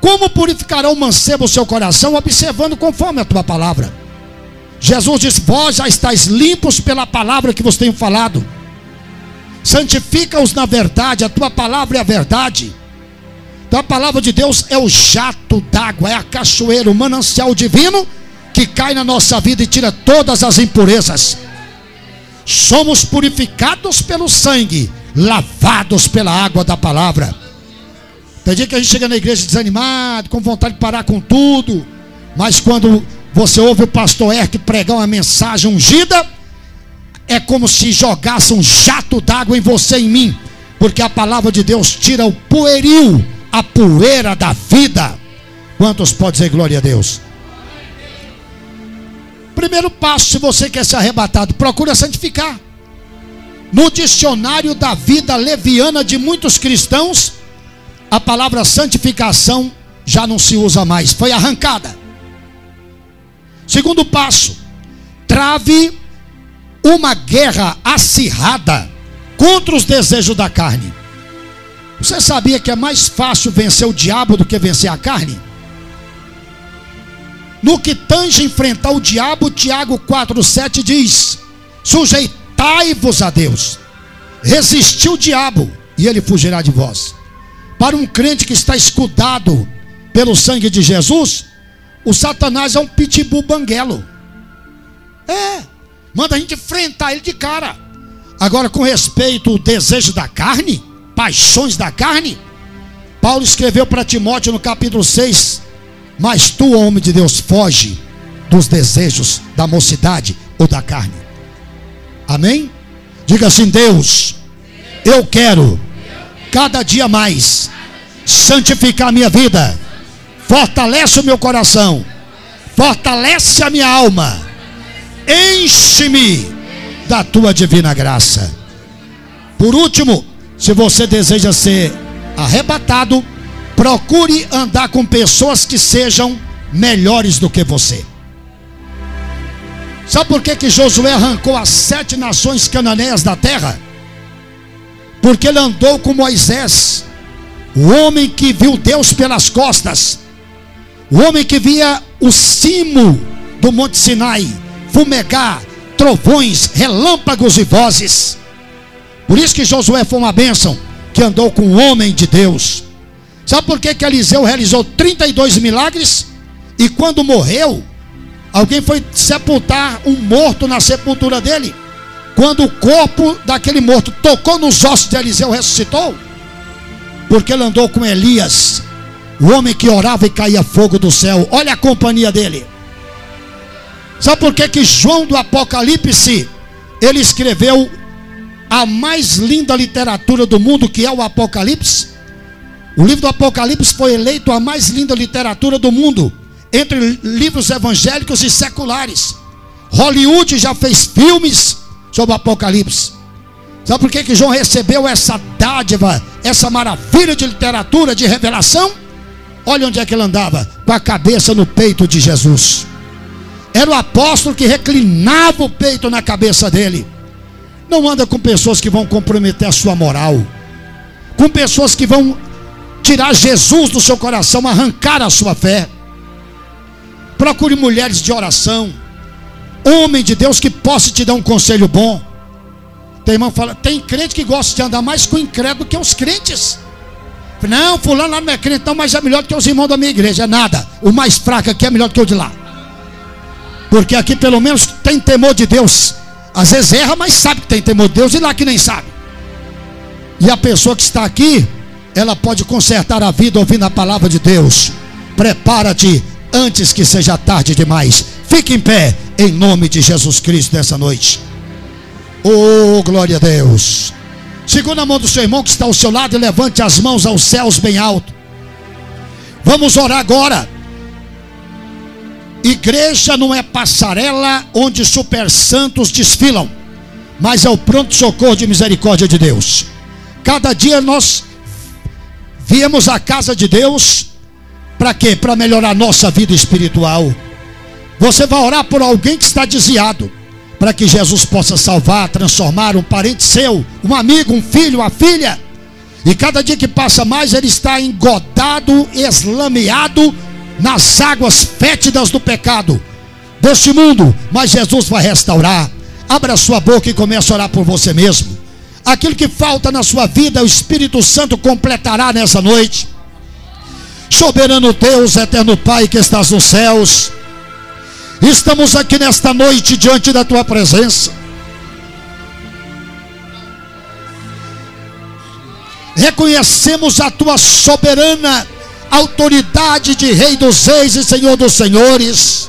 Como purificará o mancebo o seu coração? Observando conforme a tua palavra. Jesus diz: vós já estáis limpos pela palavra que vos tenho falado. Santifica-os na verdade, a tua palavra é a verdade. Então a palavra de Deus é o jato d'água, é a cachoeira, o manancial divino que cai na nossa vida e tira todas as impurezas. Somos purificados pelo sangue, lavados pela água da palavra. Tem dia que a gente chega na igreja desanimado, com vontade de parar com tudo, mas quando você ouve o pastor Erk pregar uma mensagem ungida, é como se jogasse um jato d'água em você e em mim, porque a palavra de Deus tira o pueril, a poeira da vida. Quantos podem dizer glória a Deus? Primeiro passo, se você quer ser arrebatado, procura santificar. No dicionário da vida leviana de muitos cristãos, a palavra santificação já não se usa mais, foi arrancada. Segundo passo, trave uma guerra acirrada contra os desejos da carne. Você sabia que é mais fácil vencer o diabo do que vencer a carne? No que tange enfrentar o diabo, Tiago 4,7 diz: sujeitai-vos a Deus, resisti o diabo e ele fugirá de vós. Para um crente que está escudado pelo sangue de Jesus, o Satanás é um pitbull banguelo. Manda a gente enfrentar ele de cara. Agora, com respeito ao desejo da carne, paixões da carne, Paulo escreveu para Timóteo no capítulo 6: mas tu, homem de Deus, foge dos desejos da mocidade ou da carne. Amém? Diga assim: Deus, eu quero cada dia mais santificar a minha vida. Fortalece o meu coração, fortalece a minha alma, enche-me da tua divina graça. Por último, se você deseja ser arrebatado, procure andar com pessoas que sejam melhores do que você. Sabe por que Josué arrancou as 7 nações cananeias da terra? Porque ele andou com Moisés, o homem que viu Deus pelas costas, o homem que via o cimo do Monte Sinai fumegar, trovões, relâmpagos e vozes. Por isso que Josué foi uma bênção, que andou com o homem de Deus. Sabe por que Eliseu realizou 32 milagres? E quando morreu, alguém foi sepultar um morto na sepultura dele. Quando o corpo daquele morto tocou nos ossos de Eliseu, ressuscitou. Porque ele andou com Elias, o homem que orava e caía fogo do céu. Olha a companhia dele. Sabe por que João do Apocalipse, ele escreveu a mais linda literatura do mundo, que é o Apocalipse? O livro do Apocalipse foi eleito a mais linda literatura do mundo, entre livros evangélicos e seculares. Hollywood já fez filmes sobre o Apocalipse. Sabe por que João recebeu essa dádiva, essa maravilha de literatura, de revelação? Olha onde é que ele andava, com a cabeça no peito de Jesus. Era o apóstolo que reclinava o peito na cabeça dele. Não anda com pessoas que vão comprometer a sua moral, com pessoas que vão tirar Jesus do seu coração, arrancar a sua fé. Procure mulheres de oração, homem de Deus que possa te dar um conselho bom. Tem irmão que fala, tem crente que gosta de andar mais com incrédulo que os crentes. Não, fulano lá não é crente não, mas é melhor do que os irmãos da minha igreja. É nada, o mais fraco aqui é melhor do que o de lá. Porque aqui pelo menos tem temor de Deus. Às vezes erra, mas sabe que tem temor de Deus, e lá que nem sabe. E a pessoa que está aqui, ela pode consertar a vida ouvindo a palavra de Deus. Prepara-te antes que seja tarde demais. Fique em pé em nome de Jesus Cristo nessa noite. Oh, glória a Deus. Segura a mão do seu irmão que está ao seu lado e levante as mãos aos céus bem alto. Vamos orar agora. Igreja não é passarela onde super santos desfilam. mas é o pronto-socorro de misericórdia de Deus. Cada dia nós viemos à casa de Deus, para quê? Para melhorar nossa vida espiritual. Você vai orar por alguém que está desviado, para que Jesus possa salvar, transformar um parente seu, um amigo, um filho, uma filha. E cada dia que passa mais, ele está engodado, eslameado nas águas fétidas do pecado deste mundo. Mas Jesus vai restaurar. Abra a sua boca e comece a orar por você mesmo. Aquilo que falta na sua vida, o Espírito Santo completará nessa noite. Soberano Deus, eterno Pai que estás nos céus, estamos aqui nesta noite diante da tua presença. Reconhecemos a tua soberana autoridade de Rei dos Reis e Senhor dos Senhores.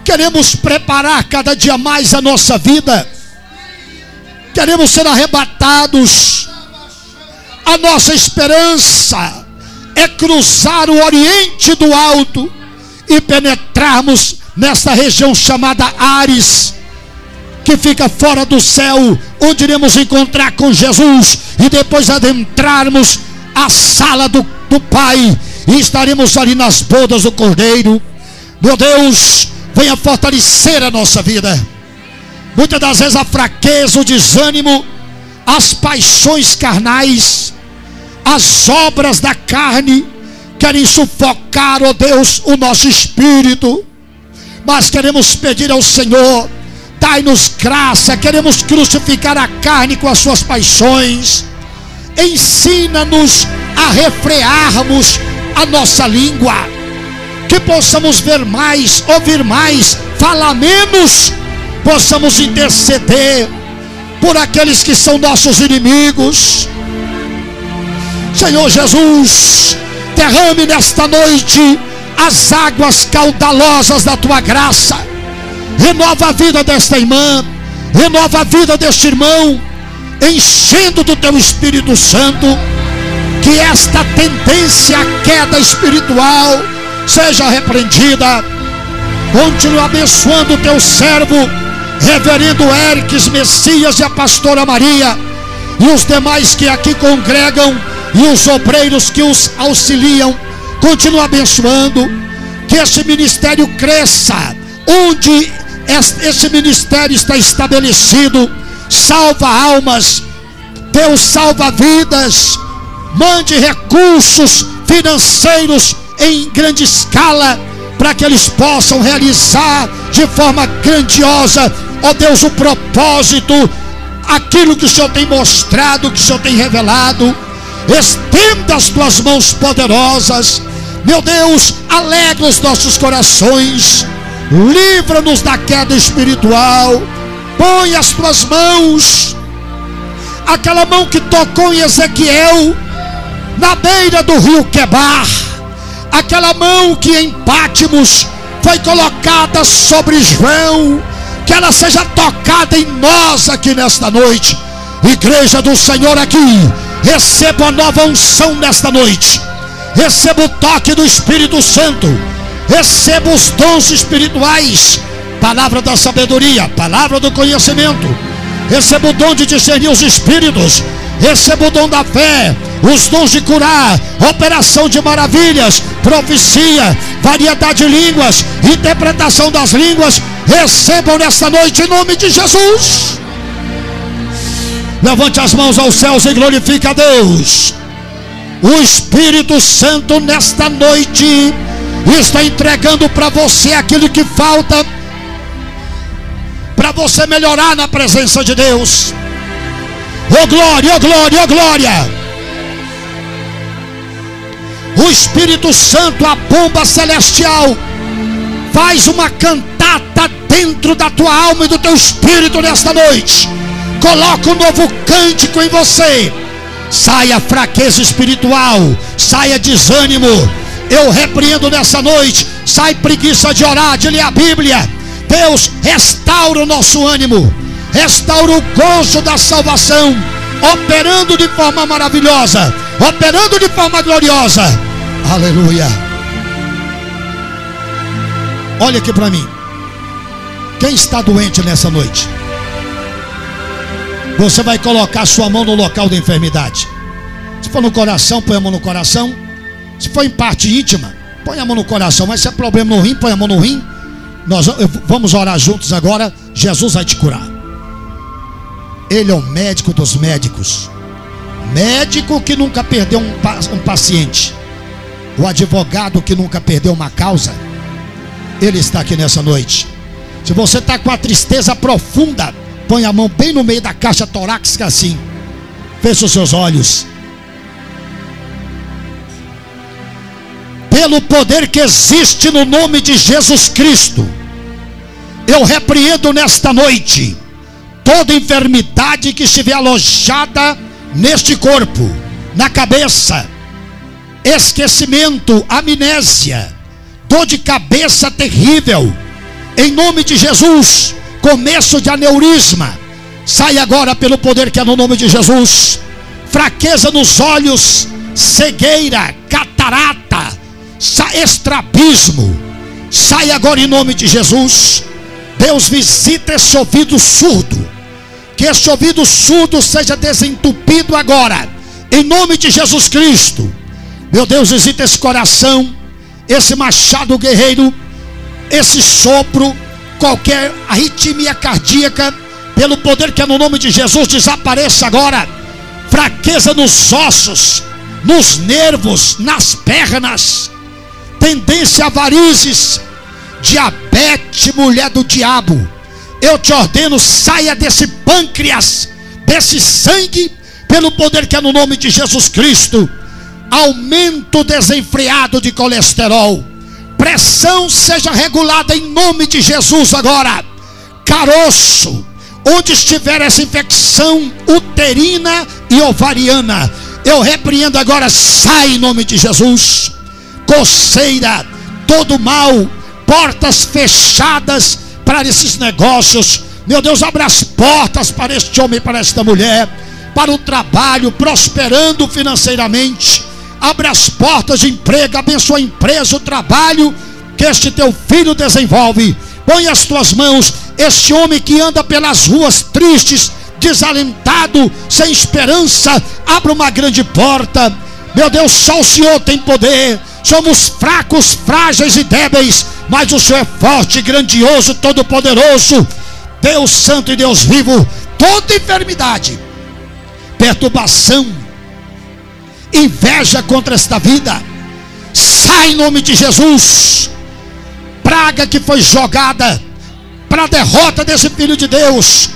Queremos preparar cada dia mais a nossa vida. Queremos ser arrebatados. A nossa esperança é cruzar o Oriente do Alto e penetrarmos nesta região chamada Ares, que fica fora do céu, onde iremos encontrar com Jesus, e depois adentrarmos a sala do Pai, e estaremos ali nas bodas do Cordeiro. Meu Deus, venha fortalecer a nossa vida. Muitas das vezes a fraqueza, o desânimo, as paixões carnais, as obras da carne querem sufocar, ó Deus, o nosso espírito. Mas queremos pedir ao Senhor, dai-nos graça. Queremos crucificar a carne com as suas paixões. Ensina-nos a refrearmos a nossa língua, que possamos ver mais, ouvir mais, falar menos, possamos interceder por aqueles que são nossos inimigos. Senhor Jesus, derrame nesta noite as águas caudalosas da tua graça. Renova a vida desta irmã, renova a vida deste irmão, enchendo do teu Espírito Santo. Que esta tendência à queda espiritual seja repreendida. Continue abençoando o teu servo, reverendo Eriques Messias, e a pastora Maria, e os demais que aqui congregam, e os obreiros que os auxiliam. Continue abençoando. Que esse ministério cresça onde esse ministério está estabelecido. Salva almas, Deus, salva vidas. Mande recursos financeiros em grande escala, para que eles possam realizar de forma grandiosa, ó Deus, o propósito, aquilo que o Senhor tem mostrado, que o Senhor tem revelado. Estenda as tuas mãos poderosas, meu Deus, alegra os nossos corações, livra-nos da queda espiritual. Põe as tuas mãos, aquela mão que tocou em Ezequiel na beira do rio Quebar, aquela mão que em Pátimos foi colocada sobre João, que ela seja tocada em nós aqui nesta noite. Igreja do Senhor aqui, receba a nova unção nesta noite, receba o toque do Espírito Santo, receba os dons espirituais, palavra da sabedoria, palavra do conhecimento, receba o dom de discernir os espíritos, receba o dom da fé, os dons de curar, operação de maravilhas, profecia, variedade de línguas, interpretação das línguas. Recebam nesta noite em nome de Jesus. Levante as mãos aos céus e glorifique a Deus. O Espírito Santo nesta noite está entregando para você aquilo que falta para você melhorar na presença de Deus. Oh glória, oh glória, oh glória. O Espírito Santo, a bomba celestial, faz uma cantata dentro da tua alma e do teu espírito nesta noite. Coloca um novo cântico em você. Saia fraqueza espiritual, saia desânimo. Eu repreendo nessa noite. Sai preguiça de orar, de ler a Bíblia. Deus, restaura o nosso ânimo, restaura o gozo da salvação, operando de forma maravilhosa, operando de forma gloriosa. Aleluia. Olha aqui para mim. Quem está doente nessa noite? Você vai colocar sua mão no local da enfermidade. Se for no coração, põe a mão no coração. Se for em parte íntima, põe a mão no coração. Mas se é problema no rim, põe a mão no rim. Nós vamos orar juntos agora. Jesus vai te curar. Ele é o médico dos médicos. Médico que nunca perdeu um paciente. O advogado que nunca perdeu uma causa. Ele está aqui nessa noite. Se você está com a tristeza profunda, põe a mão bem no meio da caixa torácica assim. Feche os seus olhos. Pelo poder que existe no nome de Jesus Cristo, eu repreendo nesta noite toda enfermidade que estiver alojada neste corpo, na cabeça, esquecimento, amnésia, dor de cabeça terrível, em nome de Jesus, começo de aneurisma, sai agora pelo poder que é no nome de Jesus. Fraqueza nos olhos, cegueira, catarata, estrabismo, sai agora em nome de Jesus. Deus, visita esse ouvido surdo, que esse ouvido surdo seja desentupido agora, em nome de Jesus Cristo. Meu Deus, visita esse coração, esse machado guerreiro, esse sopro, qualquer arritmia cardíaca, pelo poder que é no nome de Jesus, desapareça agora. Fraqueza nos ossos, nos nervos, nas pernas, tendência a varizes, diabetes, mulher do diabo, eu te ordeno, saia desse pâncreas, desse sangue, pelo poder que é no nome de Jesus Cristo. Aumento desenfreado de colesterol, pressão seja regulada em nome de Jesus agora. Caroço, onde estiver essa infecção uterina e ovariana, eu repreendo agora, sai em nome de Jesus. Coceira, todo mal, portas fechadas para esses negócios, meu Deus, abra as portas para este homem e para esta mulher, para o trabalho, prosperando financeiramente. Abra as portas de emprego, abençoa a empresa, o trabalho que este teu filho desenvolve. Põe as tuas mãos, este homem que anda pelas ruas tristes, desalentado, sem esperança, abra uma grande porta. Meu Deus, só o Senhor tem poder. Somos fracos, frágeis e débeis, mas o Senhor é forte, grandioso, todo-poderoso, Deus santo e Deus vivo. Toda enfermidade, perturbação, inveja contra esta vida, sai em nome de Jesus. Praga que foi jogada para a derrota desse filho de Deus,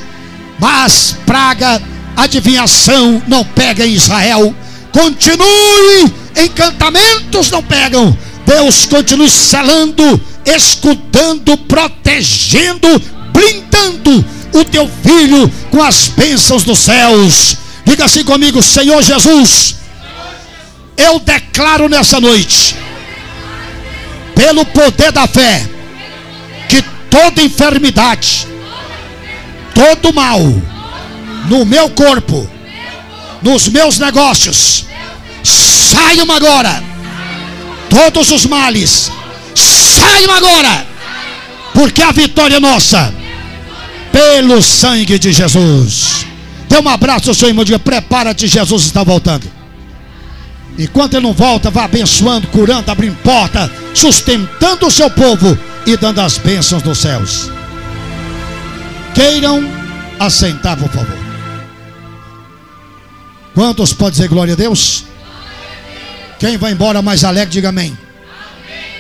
mas praga, adivinhação não pega em Israel. Continue, encantamentos não pegam. Deus continue selando, escudando, protegendo, blindando o teu filho com as bênçãos dos céus. Diga assim comigo: Senhor Jesus, eu declaro nessa noite, pelo poder da fé, que toda enfermidade, todo mal no meu corpo, nos meus negócios, saiam agora. Todos os males saiam agora, porque a vitória é nossa, pelo sangue de Jesus. Dê um abraço ao seu irmão, diga: prepara-te, Jesus está voltando. Enquanto ele não volta, vá abençoando, curando, abrindo porta, sustentando o seu povo e dando as bênçãos dos céus. Queiram assentar, por favor. Quantos podem dizer glória a Deus? Quem vai embora mais alegre, diga amém.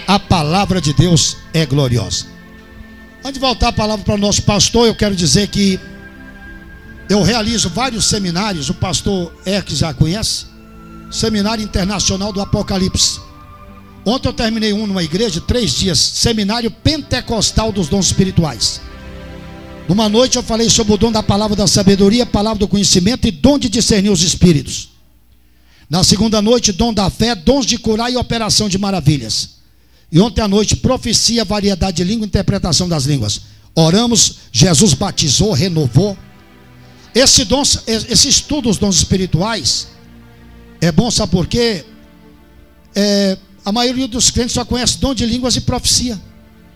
A palavra de Deus é gloriosa. Antes de voltar a palavra para o nosso pastor, eu quero dizer que eu realizo vários seminários. O pastor Erques já conhece, Seminário Internacional do Apocalipse. Ontem eu terminei numa igreja, 3 dias, Seminário Pentecostal dos Dons Espirituais. Numa noite eu falei sobre o dom da palavra da sabedoria, palavra do conhecimento e dom de discernir os espíritos. Na segunda noite, dom da fé, dons de curar e operação de maravilhas. E ontem à noite, profecia, variedade de língua, interpretação das línguas. Oramos, Jesus batizou, renovou. Esse estudo dos dons espirituais é bom, sabe por quê? A maioria dos crentes só conhece dom de línguas e profecia.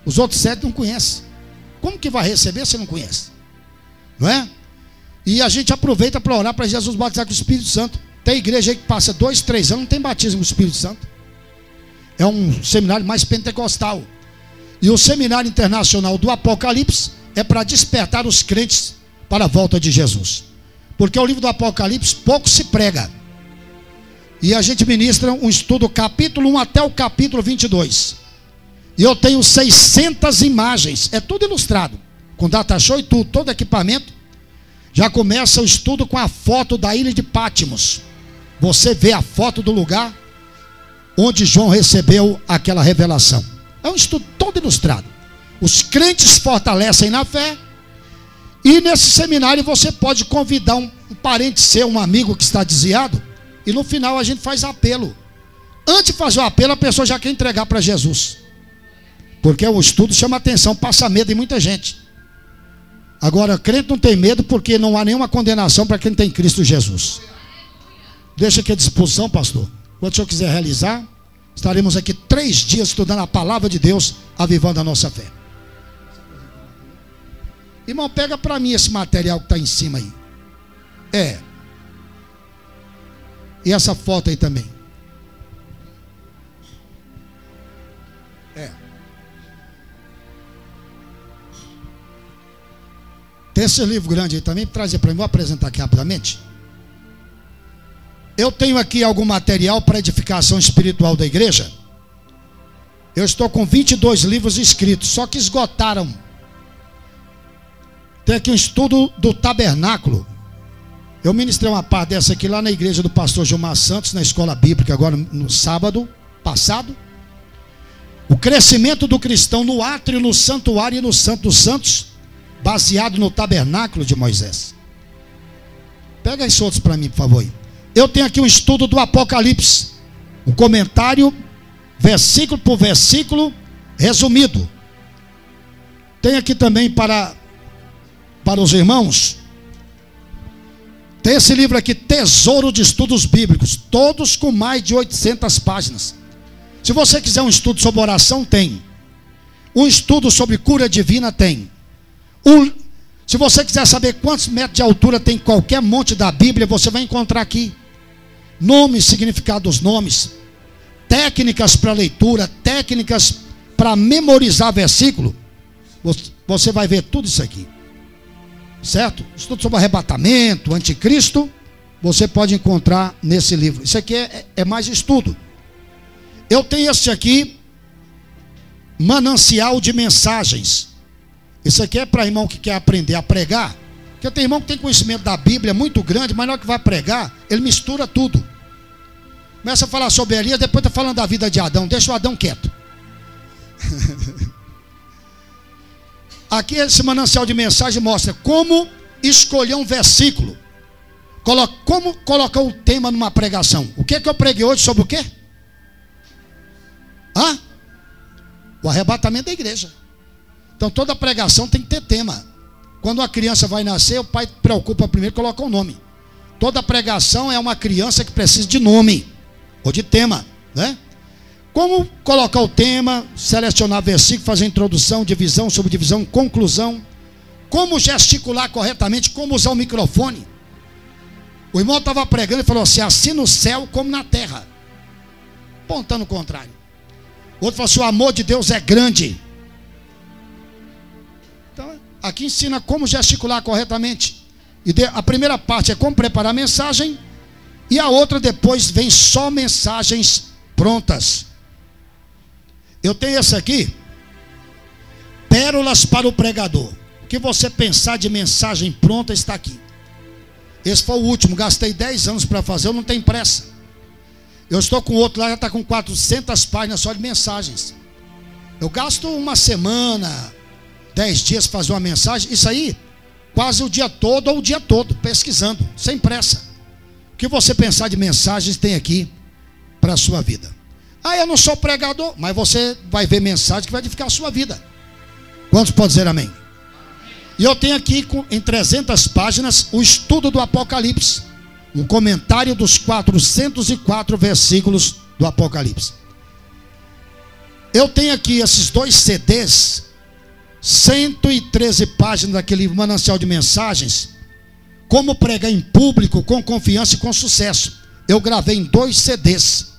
Os outros 7 não conhecem. Como que vai receber se não conhece? Não é? E a gente aproveita para orar para Jesus batizar com o Espírito Santo. Tem igreja aí que passa 2, 3 anos, não tem batismo com o Espírito Santo. É um seminário mais pentecostal. E o Seminário Internacional do Apocalipse é para despertar os crentes para a volta de Jesus. Porque o livro do Apocalipse pouco se prega. E a gente ministra um estudo capítulo 1 até o capítulo 22. E eu tenho 600 imagens, é tudo ilustrado, com data show e tudo, todo equipamento. Já começa o estudo com a foto da ilha de Patmos. Você vê a foto do lugar onde João recebeu aquela revelação. É um estudo todo ilustrado. Os crentes fortalecem na fé. E nesse seminário você pode convidar um parente seu, um amigo que está desviado. E no final a gente faz apelo. Antes de fazer o apelo, a pessoa já quer entregar para Jesus. Porque o estudo chama atenção, passa medo em muita gente. Agora, crente não tem medo porque não há nenhuma condenação para quem tem Cristo Jesus. Deixa aqui à disposição, pastor. Quando o senhor quiser realizar, estaremos aqui 3 dias estudando a palavra de Deus, avivando a nossa fé. Irmão, pega para mim esse material que está em cima aí. E essa foto aí também. Tem esse livro grande aí também, trazer para mim, vou apresentar aqui rapidamente. Eu tenho aqui algum material para edificação espiritual da igreja. Eu estou com 22 livros escritos, só que esgotaram. Tem aqui um estudo do tabernáculo. Eu ministrei uma parte dessa aqui lá na igreja do pastor Gilmar Santos, na escola bíblica, agora no sábado passado. O crescimento do cristão no átrio, no santuário e no Santo dos Santos, baseado no tabernáculo de Moisés. Pega esses outros para mim, por favor. Eu tenho aqui um estudo do Apocalipse, um comentário, versículo por versículo, resumido. Tem aqui também para os irmãos, tem esse livro aqui, Tesouro de Estudos Bíblicos, todos com mais de 800 páginas. Se você quiser um estudo sobre oração, tem. Um estudo sobre cura divina, tem. Se você quiser saber quantos metros de altura tem qualquer monte da Bíblia, você vai encontrar aqui. Nomes, significado dos nomes, técnicas para leitura, técnicas para memorizar versículo. Você vai ver tudo isso aqui. Certo? Estudo sobre arrebatamento, anticristo, você pode encontrar nesse livro. Isso aqui é mais estudo. Eu tenho este aqui, Manancial de Mensagens. Isso aqui é para irmão que quer aprender a pregar. Porque tem irmão que tem conhecimento da Bíblia muito grande, mas na hora que vai pregar, ele mistura tudo. Começa a falar sobre Elias, depois está falando da vida de Adão. Deixa o Adão quieto. Aqui esse manancial de mensagem mostra como escolher um versículo. Como colocar o tema numa pregação. O que eu preguei hoje sobre o quê? O arrebatamento da igreja. Então toda pregação tem que ter tema. Quando a criança vai nascer, o pai preocupa primeiro colocar o nome. Toda pregação é uma criança que precisa de nome ou de tema, né? Como colocar o tema, selecionar versículo, fazer introdução, divisão, subdivisão, conclusão. Como gesticular corretamente, como usar o microfone. O irmão estava pregando e falou assim, assim no céu como na terra. Apontando o contrário. O outro falou assim, o amor de Deus é grande. Então, aqui ensina como gesticular corretamente. E a primeira parte é como preparar a mensagem. E a outra depois vem só mensagens prontas. Eu tenho esse aqui, Pérolas para o Pregador. O que você pensar de mensagem pronta está aqui. Esse foi o último, gastei 10 anos para fazer, eu não tenho pressa. Eu estou com outro lá, já está com 400 páginas só de mensagens. Eu gasto uma semana, 10 dias para fazer uma mensagem. Isso aí, quase o dia todo ou o dia todo, pesquisando, sem pressa. O que você pensar de mensagens tem aqui para a sua vida. Eu não sou pregador, mas você vai ver mensagem que vai edificar a sua vida. Quantos podem dizer amém? E eu tenho aqui em 300 páginas o estudo do Apocalipse. Um comentário dos 404 versículos do Apocalipse. Eu tenho aqui esses 2 CDs, 113 páginas daquele livro Manancial de Mensagens, Como pregar em público com confiança e com sucesso. Eu gravei em 2 CDs.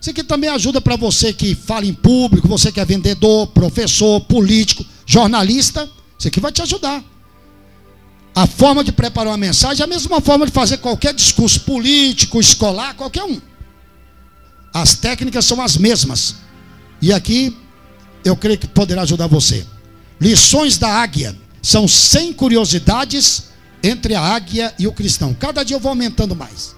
Isso aqui também ajuda para você que fala em público, você que é vendedor, professor, político, jornalista. Isso aqui vai te ajudar. A forma de preparar uma mensagem é a mesma forma de fazer qualquer discurso político, escolar, qualquer um. As técnicas são as mesmas. E aqui eu creio que poderá ajudar você. Lições da águia. São 100 curiosidades entre a águia e o cristão. Cada dia eu vou aumentando mais.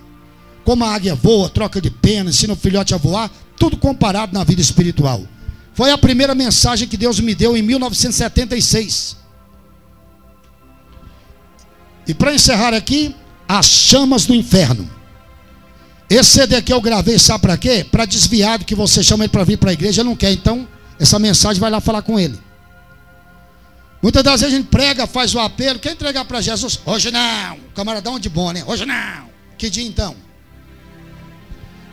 Como a águia voa, troca de pena, ensina o filhote a voar, tudo comparado na vida espiritual. Foi a primeira mensagem que Deus me deu em 1976. E para encerrar aqui, as chamas do inferno. Esse CD aqui eu gravei, sabe para quê? Para desviado que você chama ele para vir para a igreja, ele não quer. Então, essa mensagem vai lá falar com ele. Muitas das vezes a gente prega, faz o apelo, quer entregar para Jesus? Hoje não, camaradão de bom, né? Hoje não. Que dia então?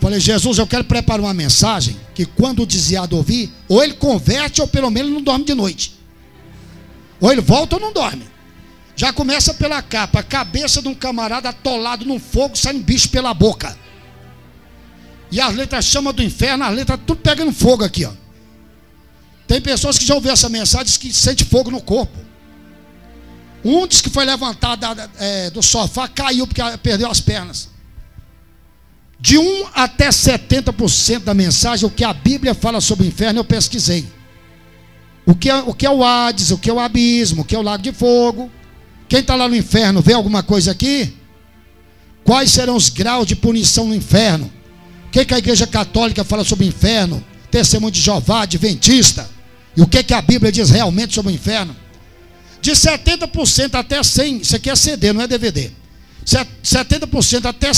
Falei, Jesus, eu quero preparar uma mensagem que quando o desviado ouvir, ou ele converte, ou pelo menos não dorme de noite. Ou ele volta ou não dorme. Já começa pela capa, a cabeça de um camarada atolado num fogo, saindo bicho pela boca. E as letras chama do inferno, as letras tudo pegando fogo aqui, ó. Tem pessoas que já ouviram essa mensagem, diz que sente fogo no corpo. Um diz que foi levantado do sofá, caiu porque perdeu as pernas. De 1 até 70% da mensagem, o que a Bíblia fala sobre o inferno, eu pesquisei. O que é o Hades, o que é o abismo, o que é o lago de fogo. Quem está lá no inferno, vê alguma coisa aqui? Quais serão os graus de punição no inferno? O que a igreja católica fala sobre o inferno? Testemunho de Jeová, adventista. E o que a Bíblia diz realmente sobre o inferno? De 70% até 100%, isso aqui é CD, não é DVD. 70% até